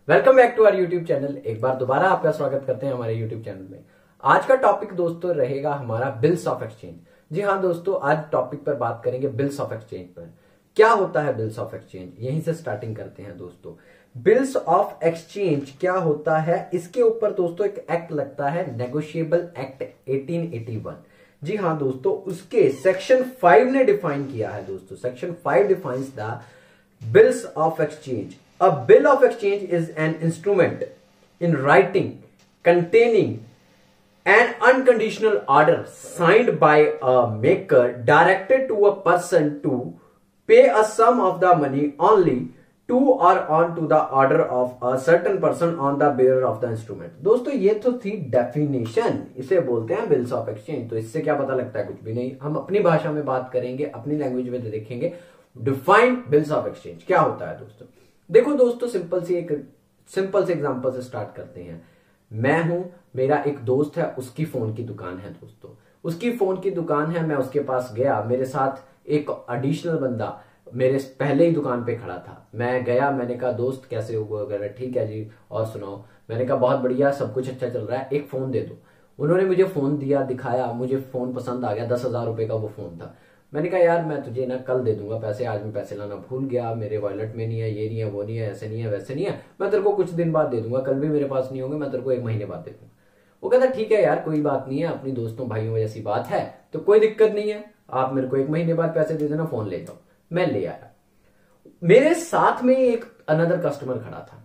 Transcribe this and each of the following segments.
Welcome back to our YouTube channel. एक बार दोबारा आपका स्वागत करते हैं हमारे यूट्यूब चैनल में। आज का टॉपिक दोस्तों रहेगा हमारा बिल्स ऑफ एक्सचेंज। जी हाँ दोस्तों, आज टॉपिक पर बात करेंगे बिल्स ऑफ एक्सचेंज पर। क्या होता है बिल्स ऑफ एक्सचेंज, यहीं से स्टार्टिंग करते हैं दोस्तों। बिल्स ऑफ एक्सचेंज क्या होता है, इसके ऊपर दोस्तों एक एक्ट लगता है, नेगोशिएबल एक्ट 1881। जी हाँ दोस्तों, उसके सेक्शन 5 ने डिफाइन किया है दोस्तों। Section 5 defines the bills of exchange. A bill of exchange is an instrument in writing containing an unconditional order signed by a maker directed to a person to pay a sum of the money only to or on to the order of a certain person on the bearer of the instrument। दोस्तों ये तो थी definition, इसे बोलते हैं bills of exchange. तो इससे क्या पता लगता है, कुछ भी नहीं। हम अपनी भाषा में बात करेंगे, अपनी लैंग्वेज में देखेंगे। डिफाइन बिल्स ऑफ एक्सचेंज क्या होता है दोस्तों। देखो दोस्तों, सिंपल से एग्जांपल से स्टार्ट करते हैं। मैं हूं, मेरा एक दोस्त है, उसकी फोन की दुकान है दोस्तों। उसकी फोन की दुकान है, मैं उसके पास गया, मेरे साथ एक एडिशनल बंदा मेरे पहले ही दुकान पे खड़ा था। मैं गया, मैंने कहा दोस्त कैसे हो वगैरह, ठीक है जी और सुनाओ। मैंने कहा बहुत बढ़िया, सब कुछ अच्छा चल रहा है, एक फोन दे दो। उन्होंने मुझे फोन दिया, दिखाया, मुझे फोन पसंद आ गया। 10,000 रुपए का वो फोन था। मैंने कहा यार मैं तुझे ना कल दे दूंगा पैसे, आज मैं पैसे लाना भूल गया, मेरे वॉलेट में नहीं है, ये नहीं है, वो नहीं है, ऐसे नहीं है, वैसे नहीं है, मैं तेरे को कुछ दिन बाद दे दूंगा, कल भी मेरे पास नहीं होंगे, मैं तेरे को 1 महीने बाद दे दूंगा। वो कहता ठीक है यार, कोई बात नहीं है, अपनी दोस्तों भाइयों जैसी बात है तो कोई दिक्कत नहीं है, आप मेरे को 1 महीने बाद पैसे दे देना, फोन ले जाओ। मैं ले आया। मेरे साथ में एक अनदर कस्टमर खड़ा था।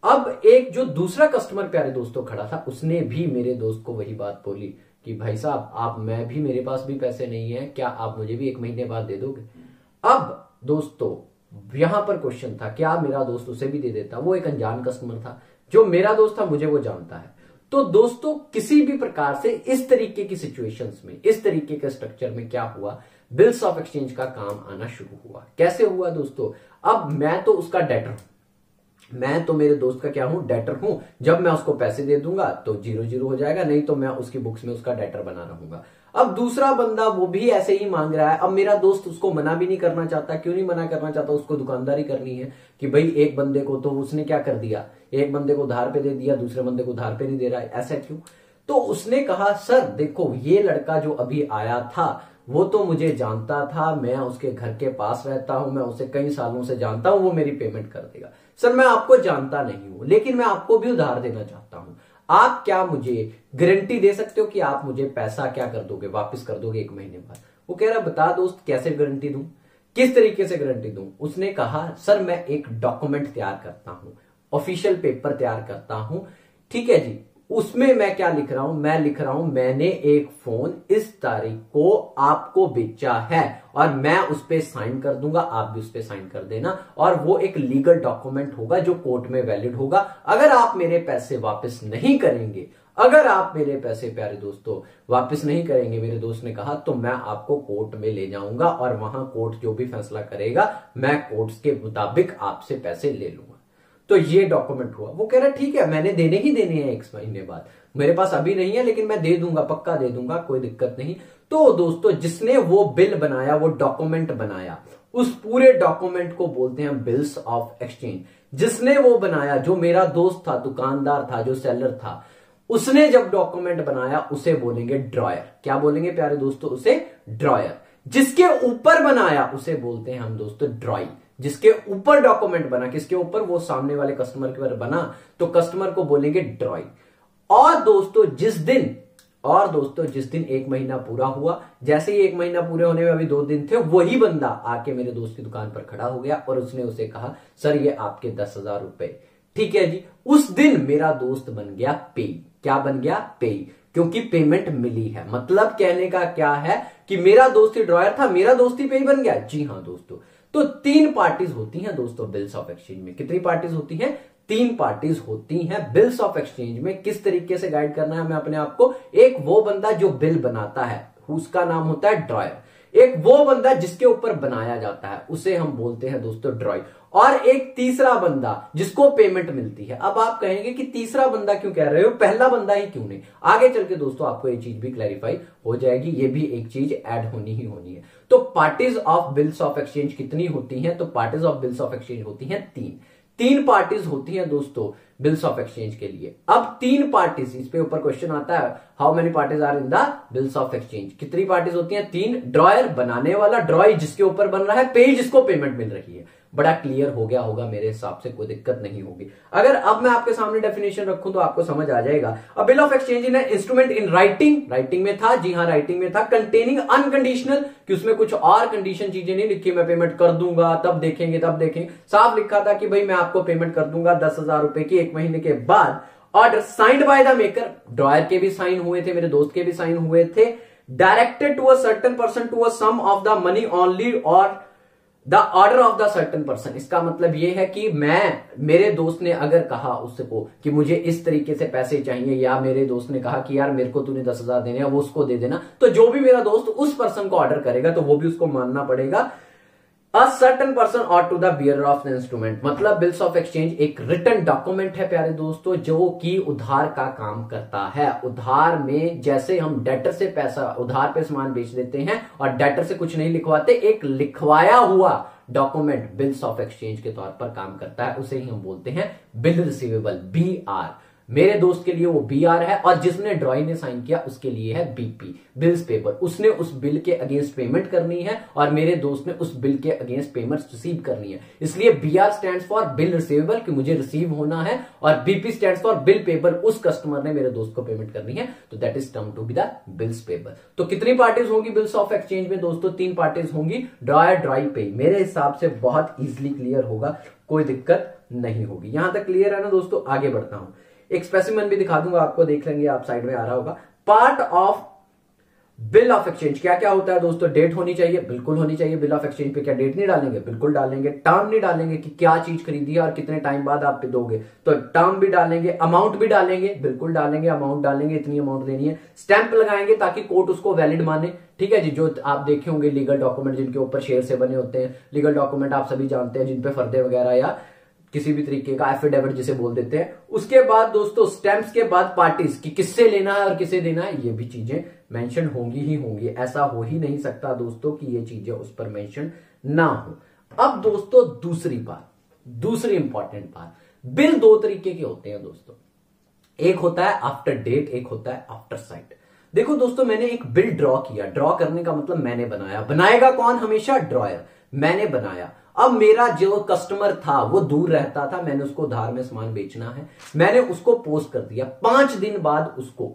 अब एक जो दूसरा कस्टमर प्यारे दोस्तों खड़ा था, उसने भी मेरे दोस्त को वही बात बोली कि भाई साहब मेरे पास भी पैसे नहीं है, क्या आप मुझे भी 1 महीने बाद दे दोगे। अब दोस्तों यहां पर क्वेश्चन था, क्या मेरा दोस्त उसे भी दे देता। वो एक अनजान कस्टमर था, जो मेरा दोस्त था मुझे वो जानता है। तो दोस्तों किसी भी प्रकार से इस तरीके की सिचुएशंस में, इस तरीके के स्ट्रक्चर में क्या हुआ, बिल्स ऑफ एक्सचेंज का काम आना शुरू हुआ। कैसे हुआ दोस्तों, अब मैं तो उसका डेटर हूं, मैं तो मेरे दोस्त का क्या हूं, डेटर हूं। जब मैं उसको पैसे दे दूंगा तो 0-0 हो जाएगा, नहीं तो मैं उसकी बुक्स में उसका डेटर बना रहूंगा। अब दूसरा बंदा वो भी ऐसे ही मांग रहा है। अब मेरा दोस्त उसको मना भी नहीं करना चाहता। क्यों नहीं मना करना चाहता, उसको दुकानदारी करनी है कि भाई एक बंदे को तो उसने क्या कर दिया, एक बंदे को उधार पे दे दिया, दूसरे बंदे को उधार पे नहीं दे रहा है, ऐसा क्यों। तो उसने कहा सर देखो, ये लड़का जो अभी आया था वो तो मुझे जानता था, मैं उसके घर के पास रहता हूं, मैं उसे कई सालों से जानता हूं, वो मेरी पेमेंट कर देगा। सर मैं आपको जानता नहीं हूं, लेकिन मैं आपको भी उधार देना चाहता हूं। आप क्या मुझे गारंटी दे सकते हो कि आप मुझे पैसा क्या कर दोगे, वापस कर दोगे 1 महीने बाद। वो कह रहा बता दोस्त कैसे गारंटी दूं, किस तरीके से गारंटी दूं। उसने कहा सर मैं एक डॉक्यूमेंट तैयार करता हूं, ऑफिशियल पेपर तैयार करता हूं, ठीक है जी। उसमें मैं क्या लिख रहा हूं, मैं लिख रहा हूं मैंने एक फोन इस तारीख को आपको बेचा है और मैं उस पर साइन कर दूंगा, आप भी उस पर साइन कर देना, और वो एक लीगल डॉक्यूमेंट होगा जो कोर्ट में वैलिड होगा। अगर आप मेरे पैसे वापस नहीं करेंगे, अगर आप मेरे पैसे प्यारे दोस्तों वापस नहीं करेंगे, मेरे दोस्त ने कहा, तो मैं आपको कोर्ट में ले जाऊंगा और वहां कोर्ट जो भी फैसला करेगा मैं कोर्ट के मुताबिक आपसे पैसे ले लूंगा। तो ये डॉक्यूमेंट हुआ। वो कह रहा ठीक है, मैंने देने ही देने हैं 1 महीने बाद, मेरे पास अभी नहीं है लेकिन मैं दे दूंगा, पक्का दे दूंगा, कोई दिक्कत नहीं। तो दोस्तों जिसने वो बिल बनाया, वो डॉक्यूमेंट बनाया, उस पूरे डॉक्यूमेंट को बोलते हैं बिल्स ऑफ एक्सचेंज। जिसने वो बनाया, जो मेरा दोस्त था, दुकानदार था, जो सेलर था, उसने जब डॉक्यूमेंट बनाया उसे बोलेंगे ड्रॉयर। क्या बोलेंगे प्यारे दोस्तों, उसे ड्रॉयर। जिसके ऊपर बनाया उसे बोलते हैं हम दोस्तों ड्रॉई। जिसके ऊपर डॉक्यूमेंट बना, किसके ऊपर, वो सामने वाले कस्टमर के ऊपर बना, तो कस्टमर को बोलेंगे ड्रॉई। और दोस्तों जिस दिन 1 महीना पूरा हुआ, जैसे ही 1 महीना पूरे होने में अभी 2 दिन थे, वही बंदा आके मेरे दोस्त की दुकान पर खड़ा हो गया और उसने उसे कहा सर ये आपके 10,000 रुपए, ठीक है जी। उस दिन मेरा दोस्त बन गया पेई। क्या बन गया, पेई, क्योंकि पेमेंट मिली है। मतलब कहने का क्या है कि मेरा दोस्त ही ड्रॉयर था, मेरा दोस्त ही पेई बन गया। जी हाँ दोस्तों, तो 3 पार्टीज होती हैं दोस्तों बिल्स ऑफ एक्सचेंज में। कितनी पार्टीज होती हैं, 3 पार्टीज होती हैं बिल्स ऑफ एक्सचेंज में। किस तरीके से गाइड करना है हमें अपने आप को, एक वो बंदा जो बिल बनाता है उसका नाम होता है ड्रॉयर, एक वो बंदा जिसके ऊपर बनाया जाता है उसे हम बोलते हैं दोस्तों ड्रॉई, और एक तीसरा बंदा जिसको पेमेंट मिलती है। अब आप कहेंगे कि तीसरा बंदा क्यों कह रहे हो, पहला बंदा ही क्यों नहीं। आगे चल के दोस्तों आपको ये चीज भी क्लैरिफाई हो जाएगी, ये भी एक चीज ऐड होनी ही होनी है। तो parties of bills of exchange कितनी होती हैं, तो parties of bills of exchange होती हैं 3। तीन पार्टीज होती हैं दोस्तों बिल्स ऑफ एक्सचेंज के लिए। अब तीन पार्टीज, इस पे ऊपर क्वेश्चन आता है, how many parties are in the bills of exchange. कितनी पार्टीज होती हैं? तीन। ड्रॉयर बनाने वाला, ड्रॉय जिसके ऊपर बन रहा है, पे जिसको पेमेंट मिल रही है। बड़ा क्लियर हो गया होगा मेरे हिसाब से, कोई दिक्कत नहीं होगी। अगर अब मैं आपके सामने डेफिनेशन रखूं तो आपको समझ आ जाएगा। अ bill of exchange in instrument in writing, writing में था, जी हाँ राइटिंग में था, कंटेनिंग अनकंडीशनल, कि उसमें कुछ और कंडीशन चीजें नहीं लिखी, मैं पेमेंट कर दूंगा तब देखेंगे तब देखेंगे। साफ लिखा था कि भाई मैं आपको पेमेंट कर दूंगा 10,000 रुपए की 1 महीने के बाद। Order signed by the maker, dryer के भी साइन हुए थे, मेरे दोस्त के भी साइन हुए थे। Directed to a certain person to a sum of the money only और the order of the certain person. इसका मतलब यह है कि मेरे दोस्त ने अगर कहा उसको कि मुझे इस तरीके से पैसे चाहिए, या मेरे दोस्त ने कहा कि यार मेरे को तूने 10,000 देने हैं, वो उसको दे देना, तो जो भी मेरा दोस्त उस पर्सन को ऑर्डर करेगा तो वो भी उसको मानना पड़ेगा। A certain person or to the bearer of the instrument, मतलब बिल्स ऑफ एक्सचेंज एक रिटन डॉक्यूमेंट है प्यारे दोस्तों, जो कि उधार का काम करता है। उधार में जैसे हम डेटर से पैसा, उधार पे सामान बेच देते हैं और डेटर से कुछ नहीं लिखवाते, एक लिखवाया हुआ डॉक्यूमेंट बिल्स ऑफ एक्सचेंज के तौर पर काम करता है, उसे ही हम बोलते हैं बिल रिसीवेबल, BR। मेरे दोस्त के लिए वो BR है, और जिसने ड्रॉई ने साइन किया उसके लिए है BP, बिल्स पेपर। उसने उस बिल के अगेंस्ट पेमेंट करनी है और मेरे दोस्त ने उस बिल के अगेंस्ट पेमेंट रिसीव करनी है। इसलिए BR stands for bill receivable, कि मुझे रिसीव होना है, और BP stands for bill paper, उस कस्टमर ने मेरे दोस्त को पेमेंट करनी है, तो that is term to be the bills paper. तो कितनी पार्टीज होंगी बिल्स ऑफ एक्सचेंज में दोस्तों? 3 पार्टीज होंगी, ड्रॉयर, ड्रॉई, पे। मेरे हिसाब से बहुत इजिली क्लियर होगा, कोई दिक्कत नहीं होगी। यहां तक क्लियर है ना दोस्तों? आगे बढ़ता हूं, एक स्पेसिमेन भी दिखा दूंगा आपको, देख लेंगे आप, साइड में आ रहा होगा। Part of bill of exchange क्या क्या होता है दोस्तों? डेट होनी चाहिए, बिल्कुल होनी चाहिए। बिल ऑफ एक्सचेंज पे क्या डेट नहीं डालेंगे? बिल्कुल डालेंगे। टर्म नहीं डालेंगे कि क्या चीज खरीदी है और कितने टाइम बाद आप पे दोगे, तो टर्म भी डालेंगे। अमाउंट भी डालेंगे, बिल्कुल डालेंगे, अमाउंट डालेंगे, इतनी अमाउंट देनी है। स्टैंप लगाएंगे ताकि कोर्ट उसको वैलिड माने, ठीक है जी। जो आप देखे होंगे लीगल डॉक्यूमेंट जिनके ऊपर शेयर से बने होते हैं, लीगल डॉक्यूमेंट आप सभी जानते हैं, जिनपे फर्दे वगैरह या किसी भी तरीके का एफिडेविट जिसे बोल देते हैं। उसके बाद दोस्तों स्टैंप्स के बाद पार्टीज की किससे लेना है और किसे देना है, ये भी चीजें मेंशन होंगी ही होंगी। ऐसा हो ही नहीं सकता दोस्तों कि ये चीजें उस पर मेंशन ना हो। अब दोस्तों दूसरी बात, दूसरी इंपॉर्टेंट बात, बिल 2 तरीके के होते हैं दोस्तों। एक होता है आफ्टर डेट, एक होता है आफ्टर साइट। देखो दोस्तों, मैंने एक बिल ड्रॉ किया, ड्रॉ करने का मतलब मैंने बनाया, बनाएगा कौन? हमेशा ड्रॉयर। मैंने बनाया, अब मेरा जो कस्टमर था वो दूर रहता था, मैंने उसको उधार में सामान बेचना है, मैंने उसको पोस्ट कर दिया। 5 दिन बाद उसको,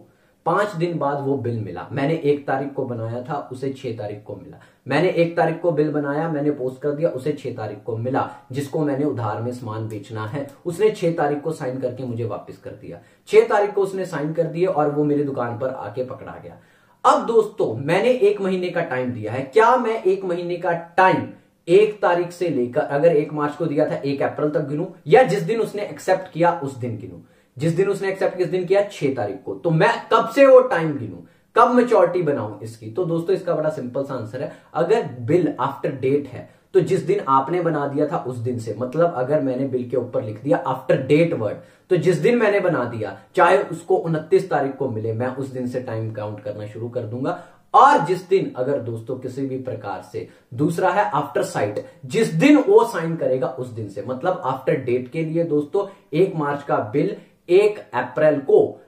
5 दिन बाद वो बिल मिला। मैंने 1 तारीख को बनाया था, उसे 6 तारीख को मिला। मैंने 1 तारीख को बिल बनाया, मैंने पोस्ट कर दिया, उसे 6 तारीख को मिला। जिसको मैंने उधार में सामान बेचना है उसने 6 तारीख को साइन करके मुझे वापस कर दिया। 6 तारीख को उसने साइन कर दिया और वो मेरी दुकान पर आके पकड़ा गया। अब दोस्तों मैंने 1 महीने का टाइम दिया है। क्या मैं 1 महीने का टाइम 1 तारीख से लेकर, अगर 1 मार्च को दिया था, 1 अप्रैल तक गिनूं, या जिस दिन उसने एक्सेप्ट किया उस दिन गिनूं? जिस दिन उसने एक्सेप्ट किस दिन किया? 6 तारीख को। तो मैं कब से वो टाइम गिनूं, कब मैच्योरिटी बनाऊं इसकी? तो दोस्तों इसका बड़ा सिंपल सा आंसर है, अगर बिल आफ्टर डेट है तो जिस दिन आपने बना दिया था उस दिन से। मतलब अगर मैंने बिल के ऊपर लिख दिया आफ्टर डेट वर्ड, तो जिस दिन मैंने बना दिया, चाहे उसको 29 तारीख को मिले, मैं उस दिन से टाइम काउंट करना शुरू कर दूंगा। और जिस दिन अगर दोस्तों किसी भी प्रकार से, दूसरा है आफ्टर साइट, जिस दिन वो साइन करेगा उस दिन से। मतलब आफ्टर डेट के लिए दोस्तों 1 मार्च का बिल 1 अप्रैल को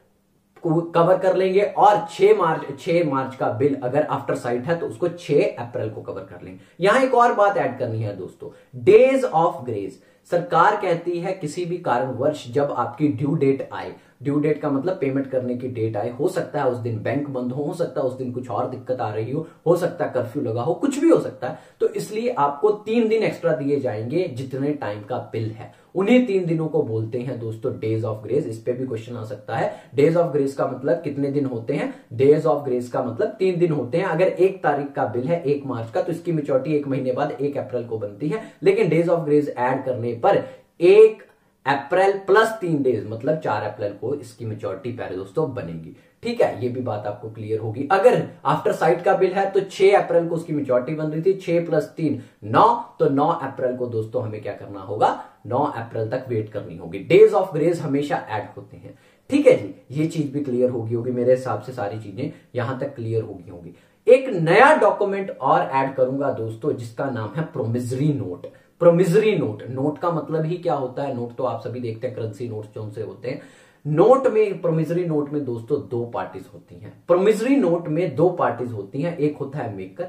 कवर कर लेंगे, और 6 मार्च का बिल अगर आफ्टर साइट है तो उसको 6 अप्रैल को कवर कर लेंगे। यहां एक और बात ऐड करनी है दोस्तों, डेज ऑफ ग्रेस। सरकार कहती है किसी भी कारणवश जब आपकी ड्यू डेट आए, ड्यू डेट का मतलब पेमेंट करने की डेट आए, हो सकता है उस दिन बैंक बंद हो सकता है उस दिन कुछ और दिक्कत आ रही हो सकता है कर्फ्यू लगा हो, कुछ भी हो सकता है, तो इसलिए आपको 3 दिन एक्स्ट्रा दिए जाएंगे जितने टाइम का बिल है। उन्हीं 3 दिनों को बोलते हैं दोस्तों डेज ऑफ ग्रेस। इस पे भी क्वेश्चन आ सकता है, डेज ऑफ ग्रेस का मतलब कितने दिन होते हैं? डेज ऑफ ग्रेस का मतलब 3 दिन होते हैं। अगर 1 तारीख का बिल है 1 मार्च का, तो इसकी मैच्योरिटी 1 महीने बाद 1 अप्रैल को बनती है, लेकिन डेज ऑफ ग्रेस ऐड करने पर 1 अप्रैल प्लस 3 डेज मतलब 4 अप्रैल को इसकी मैच्योरिटी प्यारे दोस्तों बनेगी। ठीक है, ये भी बात आपको क्लियर होगी। अगर आफ्टर साइट का बिल है तो 6 अप्रैल को उसकी मैच्योरिटी बन रही थी, 6 + 3 9, तो 9 अप्रैल को दोस्तों हमें क्या करना होगा? 9 अप्रैल तक वेट करनी होगी। डेज ऑफ ग्रेस हमेशा ऐड होते हैं। ठीक है जी, ये चीज भी क्लियर होगी मेरे हिसाब से सारी चीजें यहां तक क्लियर होगी। एक नया डॉक्यूमेंट और ऐड करूंगा दोस्तों जिसका नाम है promissory note. Promissory note, note का मतलब ही क्या होता है, नोट तो आप सभी देखते हैं, करेंसी नोट जो से होते हैं। नोट में, प्रोमिजरी नोट में दोस्तों दो पार्टीज होती हैं। प्रोमिजरी नोट में दो पार्टीज होती हैं, एक होता है मेकर,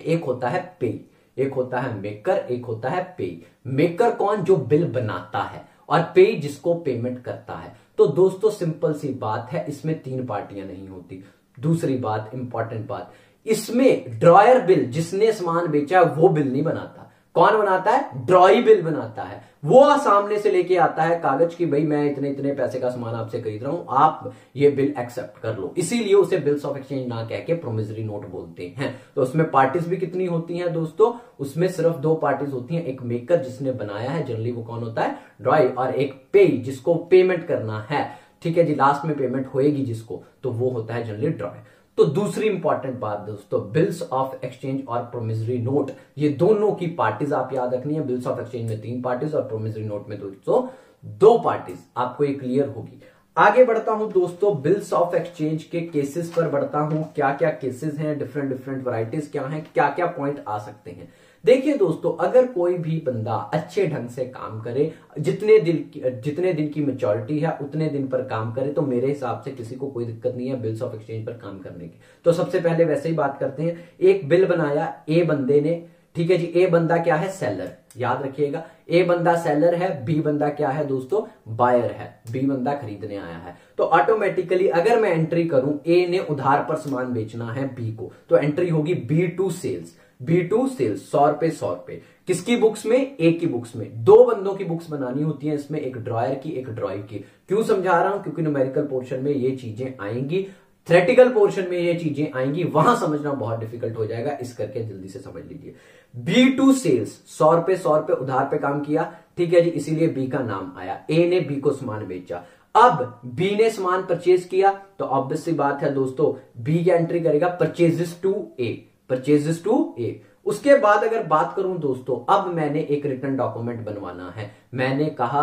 एक होता है पे। एक होता है मेकर, एक होता है पे। मेकर कौन, जो बिल बनाता है, और पे जिसको पेमेंट करता है। तो दोस्तों सिंपल सी बात है, इसमें तीन पार्टियां नहीं होती। दूसरी बात, इंपॉर्टेंट बात, इसमें ड्रॉयर बिल, जिसने सामान बेचा है वो बिल नहीं बनाता। कौन बनाता है, ड्रॉई बिल बनाता है। वो सामने से लेके आता है कागज की भाई मैं इतने इतने पैसे का सामान आपसे खरीद रहा हूं, आप ये बिल एक्सेप्ट कर लो। इसीलिए उसे बिल्स ऑफ एक्सचेंज ना कह के प्रोमिसरी नोट बोलते हैं। तो उसमें पार्टीज भी कितनी होती हैं दोस्तों, उसमें सिर्फ दो पार्टीज होती हैं, एक मेकर जिसने बनाया है, जनरली वो कौन होता है, ड्रॉई, और एक पे जिसको पेमेंट करना है। ठीक है जी, लास्ट में पेमेंट होएगी जिसको, तो वो होता है जनरली ड्रॉय। तो दूसरी इंपॉर्टेंट बात दोस्तों, बिल्स ऑफ एक्सचेंज और प्रोमिसरी नोट, ये दोनों की पार्टीज आप याद रखनी है। बिल्स ऑफ एक्सचेंज में तीन पार्टीज और प्रोमिसरी नोट में दोस्तों दो पार्टीज, आपको ये क्लियर होगी। आगे बढ़ता हूं दोस्तों, बिल्स ऑफ एक्सचेंज के केसेस पर बढ़ता हूं। क्या क्या केसेस हैं, डिफरेंट डिफरेंट वैरायटीज क्या हैं, क्या क्या पॉइंट आ सकते हैं। देखिए दोस्तों, अगर कोई भी बंदा अच्छे ढंग से काम करे, जितने दिन की मैच्योरिटी है उतने दिन पर काम करे, तो मेरे हिसाब से किसी को कोई दिक्कत नहीं है बिल्स ऑफ एक्सचेंज पर काम करने की। तो सबसे पहले वैसे ही बात करते हैं। एक बिल बनाया ए बंदे ने, ठीक है जी। ए बंदा क्या है, सेलर, याद रखिएगा। ए बंदा सेलर है, बी बंदा क्या है दोस्तों, बायर है। बी बंदा खरीदने आया है, तो ऑटोमेटिकली अगर मैं एंट्री करूं, ए ने उधार पर सामान बेचना है बी को, तो एंट्री होगी B to sales. B to sales, 100 रुपए 100 रुपए। किसकी बुक्स में, ए की बुक्स में। दो बंदों की बुक्स बनानी होती है इसमें, एक ड्रॉयर की, एक ड्रॉई की। क्यों समझा रहा हूं, क्योंकि न्यूमेरिकल पोर्शन में ये चीजें आएंगी, थ्योरेटिकल पोर्शन में ये चीजें आएंगी, वहां समझना बहुत डिफिकल्ट हो जाएगा, इस करके जल्दी से समझ लीजिए। बी टू सेल्स, 100 रुपए 100 रुपए उधार पे काम किया, ठीक है जी, इसीलिए बी का नाम आया। ए ने बी को सामान बेचा, अब बी ने सामान परचेज किया, तो ऑब्वियस सी बात है दोस्तों, बी की एंट्री करेगा purchases to A, purchases to A. उसके बाद अगर बात करूं दोस्तों, अब मैंने एक रिटर्न डॉक्यूमेंट बनवाना है। मैंने कहा,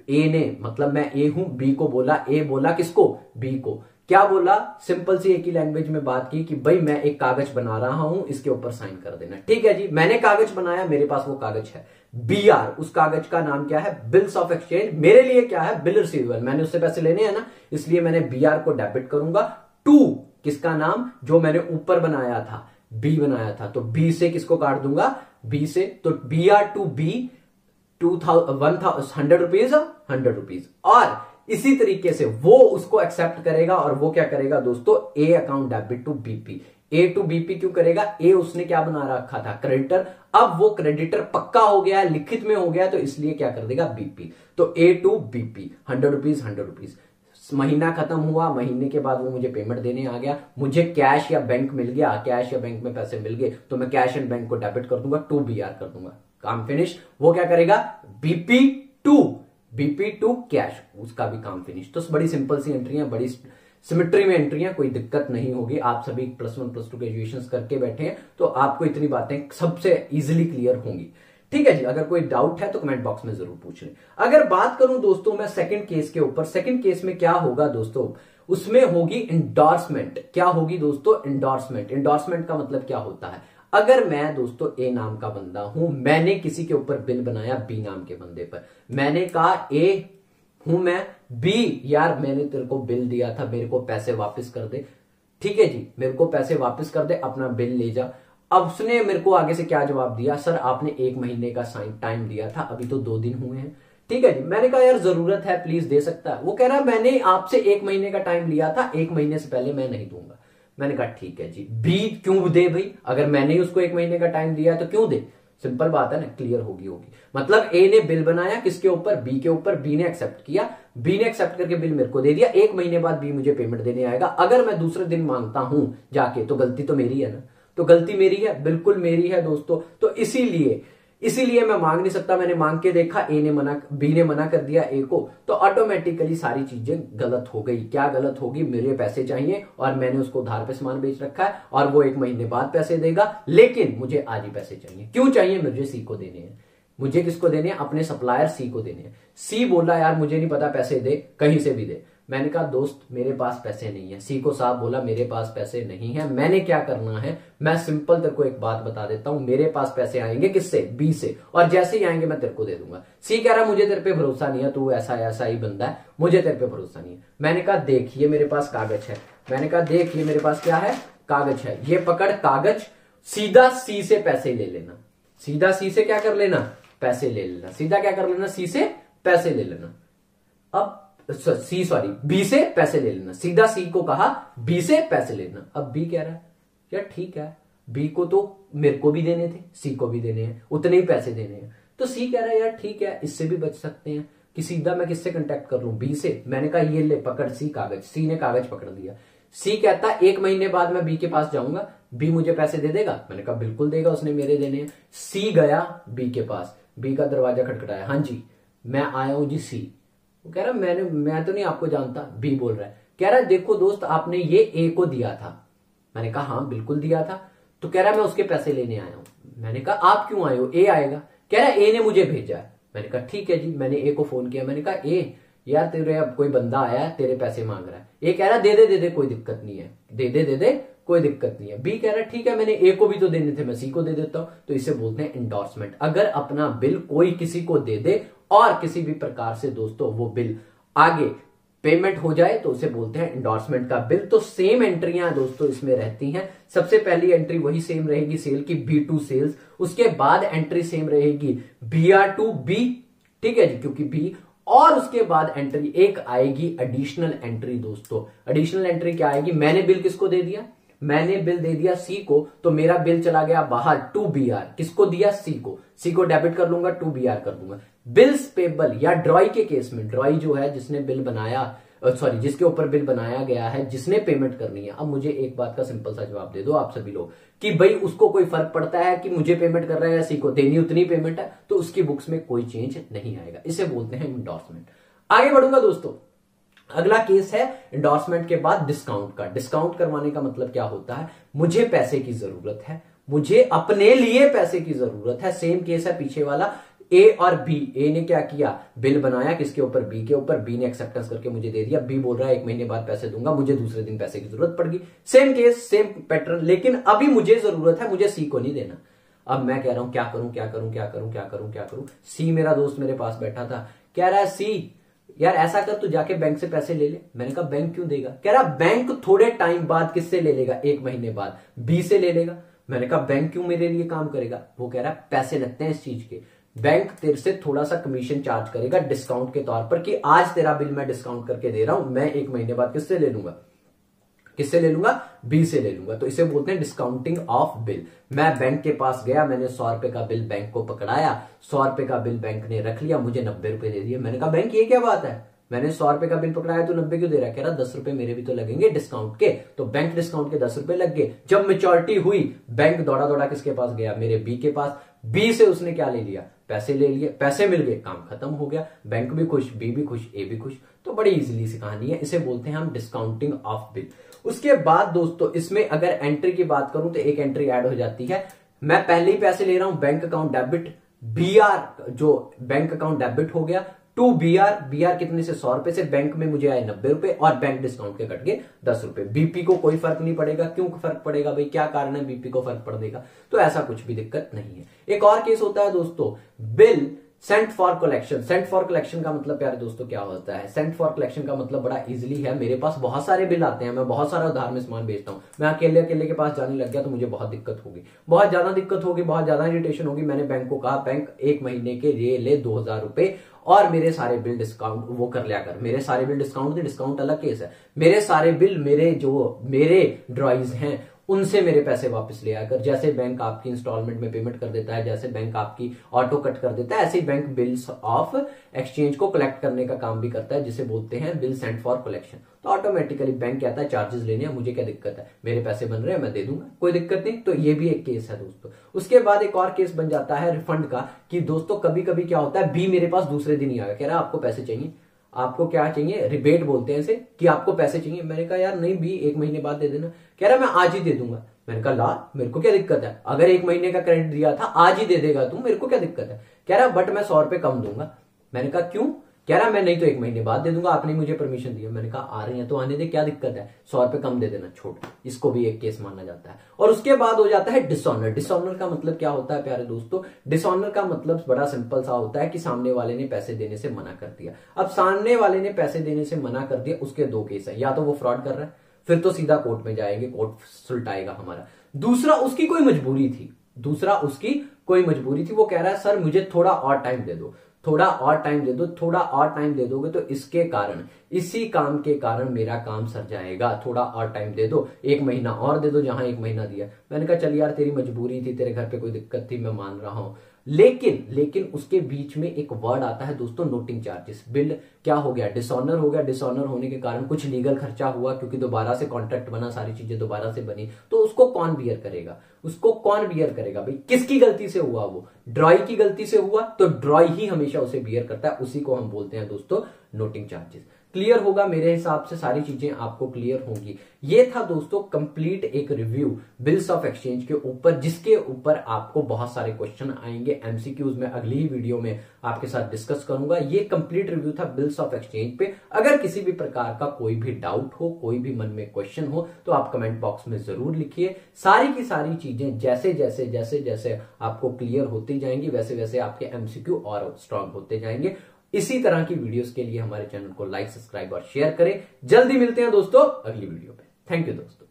ए ने, मतलब मैं ए हूं, बी को बोला, ए बोला किसको, बी को। क्या बोला, सिंपल सी एक ही लैंग्वेज में बात की कि भाई मैं एक कागज बना रहा हूं, इसके ऊपर साइन कर देना। ठीक है जी, मैंने कागज बनाया, मेरे पास वो कागज है। बीआर, उस कागज का नाम क्या है, बिल्स ऑफ एक्सचेंज। मेरे लिए क्या है, बिल रिसीवेबल, मैंने उससे पैसे लेने हैं ना, इसलिए मैंने बीआर को डेबिट करूंगा टू किसका नाम, जो मैंने ऊपर बनाया था, बी बनाया था, तो बी से किसको काट दूंगा, बी से। तो B R to B 100 rupees, 100 rupees. और इसी तरीके से वो उसको एक्सेप्ट करेगा, और वो क्या करेगा दोस्तों, A account debit to BP. A to BP क्यों करेगा, ए उसने क्या बना रखा था, क्रेडिटर। अब वो क्रेडिटर पक्का हो गया है, लिखित में हो गया, तो इसलिए क्या कर देगा, बीपी। तो ए टू बीपी, 100 रुपीज 100 रुपीज। महीना खत्म हुआ, महीने के बाद वो मुझे पेमेंट देने आ गया, मुझे कैश या बैंक मिल गया, कैश या बैंक में पैसे मिल गए, तो मैं कैश एंड बैंक को डेबिट कर दूंगा, टू बीआर कर दूंगा, काम फिनिश। वो क्या करेगा, बीपी टू कैश, उसका भी काम फिनिश। तो बड़ी सिंपल सी एंट्री है, बड़ी सिमेट्री में एंट्री है, कोई दिक्कत नहीं होगी। आप सभी +1 +2 ग्रेजुएशन करके बैठे हैं, तो आपको इतनी बातें सबसे इजीली क्लियर होंगी। ठीक है जी, अगर कोई डाउट है तो कमेंट बॉक्स में जरूर पूछ लें। अगर बात करूं दोस्तों मैं सेकंड केस के ऊपर, सेकंड केस में क्या होगा दोस्तों, उसमें होगी इंडोर्समेंट। क्या होगी दोस्तों, इंडोर्समेंट। इंडोर्समेंट का मतलब क्या होता है, अगर मैं दोस्तों ए नाम का बंदा हूं, मैंने किसी के ऊपर बिल बनाया बी नाम के बंदे पर, मैंने कहा ए हूं मैं, बी यार मैंने तेरे को बिल दिया था, मेरे को पैसे वापस कर दे। ठीक है जी, मेरे को पैसे वापस कर दे, अपना बिल ले जा। अब उसने मेरे को आगे से क्या जवाब दिया, सर आपने 1 महीने का टाइम दिया था, अभी तो 2 दिन हुए हैं। ठीक है जी, मैंने कहा यार जरूरत है, प्लीज दे सकता है। वो कह रहा मैंने आपसे 1 महीने का टाइम लिया था, 1 महीने से पहले मैं नहीं दूंगा। मैंने कहा ठीक है जी, बी क्यों दे भाई, अगर मैंने ही उसको 1 महीने का टाइम दिया है तो क्यों दे। सिंपल बात है ना, क्लियर होगी। मतलब ए ने बिल बनाया किसके ऊपर, बी के ऊपर, बी ने एक्सेप्ट किया, बी ने एक्सेप्ट करके बिल मेरे को दे दिया, 1 महीने बाद बी मुझे पेमेंट देने आएगा। अगर मैं दूसरे दिन मांगता हूं जाके, तो गलती तो मेरी है ना, तो गलती मेरी है, बिल्कुल मेरी है दोस्तों। तो इसीलिए मैं मांग नहीं सकता। मैंने मांग के देखा, बी ने मना कर दिया ए को, तो ऑटोमेटिकली सारी चीजें गलत हो गई। क्या गलत होगी, मेरे पैसे चाहिए और मैंने उसको उधार पे सामान बेच रखा है, और वो 1 महीने बाद पैसे देगा, लेकिन मुझे आज ही पैसे चाहिए। क्यों चाहिए, मुझे सी को देने हैं। मुझे किसको देने हैं, अपने सप्लायर सी को देने हैं। सी बोला यार मुझे नहीं पता, पैसे दे, कहीं से भी दे। मैंने कहा दोस्त मेरे पास पैसे नहीं है। सी को साहब बोला मेरे पास पैसे नहीं है, मैंने क्या करना है, मैं सिंपल तेरे को एक बात बता देता हूं, मेरे पास पैसे आएंगे किससे, बी से, और जैसे ही आएंगे मैं तेरे को दे दूंगा। सी कह रहा मुझे तेरे पे भरोसा नहीं है, तू ऐसा ऐसा ही बंदा है, मुझे तेरे पे भरोसा नहीं है। मैंने कहा देखिए मेरे पास कागज है, मैंने कहा देखिए मेरे पास क्या है, कागज है, ये पकड़ कागज, सीधा सी से पैसे ले लेना, सीधा सी से क्या कर लेना, पैसे ले लेना, सीधा क्या कर लेना, सी से पैसे ले लेना। अब बी से पैसे ले लेना, सीधा सी को कहा बी से पैसे लेना। अब बी कह रहा है यार ठीक है, बी को तो मेरे को भी देने थे, सी को भी देने हैं, उतने ही पैसे देने हैं। तो सी कह रहा है यार ठीक है, इससे भी बच सकते हैं कि सीधा मैं किससे कांटेक्ट कर लूं, बी से। मैंने कहा ये ले पकड़ सी कागज, सी ने कागज पकड़ दिया। सी कहता 1 महीने बाद मैं बी के पास जाऊंगा, बी मुझे पैसे दे देगा। मैंने कहा बिल्कुल देगा, उसने मेरे देने हैं। सी गया बी के पास, बी का दरवाजा खटखटाया, हाँ जी मैं आया हूं जी। सी वो कह रहा मैं तो नहीं आपको जानता। बी बोल रहा है, कह रहा है देखो दोस्त आपने ये ए को दिया था। मैंने कहा हाँ बिल्कुल दिया था। तो कह रहा है मैं उसके पैसे लेने आया हूं। मैंने कहा आप क्यों आए हो, ए आएगा। कह रहा है ए ने मुझे भेजा है। मैंने कहा ठीक है जी। मैंने ए को फोन किया, मैंने कहा ए यार तेरे अब कोई बंदा आया है, तेरे पैसे मांग रहा है। ए कह रहा दे दे कोई दिक्कत नहीं है, दे दे कोई दिक्कत नहीं है। बी कह रहा है ठीक है, मैंने ए को भी तो देने थे, मैं सी को दे देता हूं। तो इसे बोलते हैं इंडोर्समेंट। अगर अपना बिल कोई किसी को दे दे और किसी भी प्रकार से दोस्तों वो बिल आगे पेमेंट हो जाए तो उसे बोलते हैं इंडोर्समेंट का बिल। तो सेम एंट्रियां दोस्तों इसमें रहती हैं। सबसे पहली एंट्री वही सेम रहेगी सेल की, B2 सेल्स। उसके बाद एंट्री सेम रहेगी BR2 बी, ठीक है जी, क्योंकि बी। और उसके बाद एंट्री एक आएगी एडिशनल एंट्री दोस्तों। एडिशनल एंट्री क्या आएगी, मैंने बिल किसको दे दिया, मैंने बिल दे दिया सी को, तो मेरा बिल चला गया बाहर टू BR। किसको दिया, सी को, सी को डेबिट कर लूंगा, टू BR कर दूंगा। बिल्स पेबल या ड्रॉई के केस में, ड्रॉई जो है जिसने बिल बनाया, सॉरी जिसके ऊपर बिल बनाया गया है, जिसने पेमेंट करनी है। अब मुझे एक बात का सिंपल सा जवाब दे दो आप सभी लोग कि भाई उसको कोई फर्क पड़ता है कि मुझे पेमेंट कर रहा है या सी को, देनी उतनी पेमेंट है, तो उसकी बुक्स में कोई चेंज नहीं आएगा। इसे बोलते हैं इंडोर्समेंट। आगे बढ़ूंगा दोस्तों, अगला केस है इंडोर्समेंट के बाद डिस्काउंट का। डिस्काउंट करवाने का मतलब क्या होता है, मुझे पैसे की जरूरत है, मुझे अपने लिए पैसे की जरूरत है। सेम केस है पीछे वाला, ए और बी। ए ने क्या किया, बिल बनाया किसके ऊपर, बी के ऊपर, बी ने एक्सेप्टेंस करके मुझे दे दिया। बी बोल रहा है 1 महीने बाद पैसे दूंगा, मुझे दूसरे दिन पैसे की जरूरत पड़ गई। सेम केस सेम पैटर्न, लेकिन अभी मुझे जरूरत है, मुझे सी को नहीं देना। अब मैं कह रहा हूं क्या करूं क्या करूं क्या करूं क्या करूं क्या करूं। सी मेरा दोस्त मेरे पास बैठा था, कह रहा है सी यार ऐसा कर तू जाके बैंक से पैसे ले ले। मैंने कहा बैंक क्यों देगा, कह रहा बैंक थोड़े टाइम बाद किससे ले लेगा, 1 महीने बाद बी से ले लेगा। मैंने कहा बैंक क्यों मेरे लिए काम करेगा, वो कह रहा है पैसे लगते हैं इस चीज के, बैंक तेरे से थोड़ा सा कमीशन चार्ज करेगा डिस्काउंट के तौर पर, कि आज तेरा बिल मैं डिस्काउंट करके दे रहा हूं, मैं 1 महीने बाद किससे ले लूंगा, किससे ले लूंगा, बी से ले लूंगा। तो इसे बोलते हैं डिस्काउंटिंग ऑफ बिल। मैं बैंक के पास गया, मैंने 100 रुपए का बिल बैंक को पकड़ाया, 100 रुपए का बिल बैंक ने रख लिया, मुझे 90 रुपए दे दिए। मैंने कहा बैंक ये क्या बात है, मैंने 100 रुपए का बिल पकड़ाया तो 90 क्यों दे रहा है, कह रहा 10 रुपए मेरे भी तो लगेंगे डिस्काउंट के। तो बैंक डिस्काउंट के 10 रुपए लग गए। जब मेच्योरिटी हुई, बैंक दौड़ा दौड़ा किसके पास गया, मेरे बी के पास। बी से उसने क्या ले लिया, पैसे ले लिए, पैसे मिल गए, काम खत्म हो गया, बैंक भी खुश, बी भी खुश, ए भी खुश। तो बड़ी इजीली सी कहानी है, इसे बोलते हैं हम डिस्काउंटिंग ऑफ बिल। उसके बाद दोस्तों इसमें अगर एंट्री की बात करूं तो एक एंट्री ऐड हो जाती है, मैं पहले ही पैसे ले रहा हूं, बैंक अकाउंट डेबिट, BR जो बैंक अकाउंट डेबिट हो गया, टू BR कितने से, 100 रुपए से, बैंक में मुझे आए 90 रुपए और बैंक डिस्काउंट के कट गए 10 रुपए। बीपी को कोई फर्क नहीं पड़ेगा, क्यों फर्क पड़ेगा भाई, क्या कारण है बीपी को फर्क पड़ने का, तो ऐसा कुछ भी दिक्कत नहीं है। एक और केस होता है दोस्तों, bill sent for collection. Sent for collection का मतलब प्यारे दोस्तों क्या होता है, सेंट फॉर कलेक्शन का मतलब बड़ा इजीली है, मेरे पास बहुत सारे बिल आते हैं, मैं बहुत सारा उधार में सामान बेचता हूं, मैं अकेले के पास जाने लग गया तो मुझे बहुत दिक्कत होगी, बहुत ज्यादा दिक्कत होगी, बहुत ज्यादा इरिटेशन होगी। मैंने बैंक को कहा बैंक 1 महीने के लिए ले 2000 रुपए और मेरे सारे बिल डिस्काउंट वो कर लिया कर। मेरे सारे बिल डिस्काउंट अलग केस है, मेरे सारे बिल मेरे ड्रॉइज हैं उनसे मेरे पैसे वापस ले आकर। जैसे बैंक आपकी इंस्टॉलमेंट में पेमेंट कर देता है, जैसे बैंक आपकी ऑटो कट कर देता है, ऐसे ही बैंक बिल्स ऑफ एक्सचेंज को कलेक्ट करने का काम भी करता है, जिसे बोलते हैं बिल सेंट फॉर कलेक्शन। तो ऑटोमेटिकली बैंक कहता है चार्जेस लेने हैं, मुझे क्या दिक्कत है, मेरे पैसे बन रहे हैं, मैं दे दूंगा, कोई दिक्कत नहीं। तो ये भी एक केस है दोस्तों। उसके बाद एक और केस बन जाता है रिफंड का, कि दोस्तों कभी कभी क्या होता है, बी मेरे पास दूसरे दिन ही आ गया, कह रहा है आपको पैसे चाहिए, आपको क्या चाहिए, रिबेट बोलते हैं इसे, कि आपको पैसे चाहिए। मैंने कहा यार नहीं बी 1 महीने बाद दे देना, कह रहा मैं आज ही दे दूंगा। मैंने कहा ला मेरे को क्या दिक्कत है, अगर 1 महीने का क्रेडिट दिया था आज ही दे देगा तू, मेरे को क्या दिक्कत है, कह रहा बट मैं 100 रुपए कम दूंगा। मैंने कहा क्यों, कह रहा मैं नहीं तो 1 महीने बाद दे दूंगा, आपने मुझे परमिशन दिया। मैंने कहा आ रहे हैं तो आने दे, क्या दिक्कत है, 100 रुपए कम दे देना, छोड़। इसको भी एक केस माना जाता है। और उसके बाद हो जाता है डिसऑनर। डिसऑनर का मतलब क्या होता है प्यारे दोस्तों? डिसऑनर का मतलब बड़ा सिंपल सा होता है कि सामने वाले ने पैसे देने से मना कर दिया। अब सामने वाले ने पैसे देने से मना कर दिया, उसके दो केस है, या तो वो फ्रॉड कर रहा है, फिर तो सीधा कोर्ट में जाएंगे, कोर्ट सुलटाएगा हमारा। दूसरा उसकी कोई मजबूरी थी, वो कह रहा है सर मुझे थोड़ा और टाइम दे दो, थोड़ा और टाइम दे दो, थोड़ा और टाइम दे दोगे तो इसके कारण, इसी काम के कारण मेरा काम सर जाएगा, थोड़ा और टाइम दे दो, 1 महीना और दे दो जहां 1 महीना दिया। मैंने कहा चल यार तेरी मजबूरी थी, तेरे घर पे कोई दिक्कत थी, मैं मान रहा हूं, लेकिन उसके बीच में एक वर्ड आता है दोस्तों, नोटिंग चार्जेस। बिल क्या हो गया, डिसऑनर हो गया। डिसऑनर होने के कारण कुछ लीगल खर्चा हुआ, क्योंकि दोबारा से कॉन्ट्रैक्ट बना, सारी चीजें दोबारा से बनी, तो उसको कौन बियर करेगा, भाई किसकी गलती से हुआ, वो ड्रॉय की गलती से हुआ, तो ड्रॉय ही हमेशा उसे बियर करता है, उसी को हम बोलते हैं दोस्तों नोटिंग चार्जेस। क्लियर होगा मेरे हिसाब से, सारी चीजें आपको क्लियर होंगी। ये था दोस्तों कंप्लीट एक रिव्यू बिल्स ऑफ एक्सचेंज के ऊपर, जिसके ऊपर आपको बहुत सारे क्वेश्चन आएंगे एमसीक्यूज में, अगली ही वीडियो में आपके साथ डिस्कस करूंगा। ये कंप्लीट रिव्यू था बिल्स ऑफ एक्सचेंज पे। अगर किसी भी प्रकार का कोई भी डाउट हो, कोई भी मन में क्वेश्चन हो, तो आप कमेंट बॉक्स में जरूर लिखिए। सारी की सारी चीजें जैसे जैसे आपको क्लियर होती जाएंगी, वैसे वैसे आपके एमसीक्यू और स्ट्रांग होते जाएंगे। इसी तरह की वीडियोस के लिए हमारे चैनल को लाइक, सब्सक्राइब और शेयर करें। जल्दी मिलते हैं दोस्तों अगली वीडियो में। थैंक यू दोस्तों।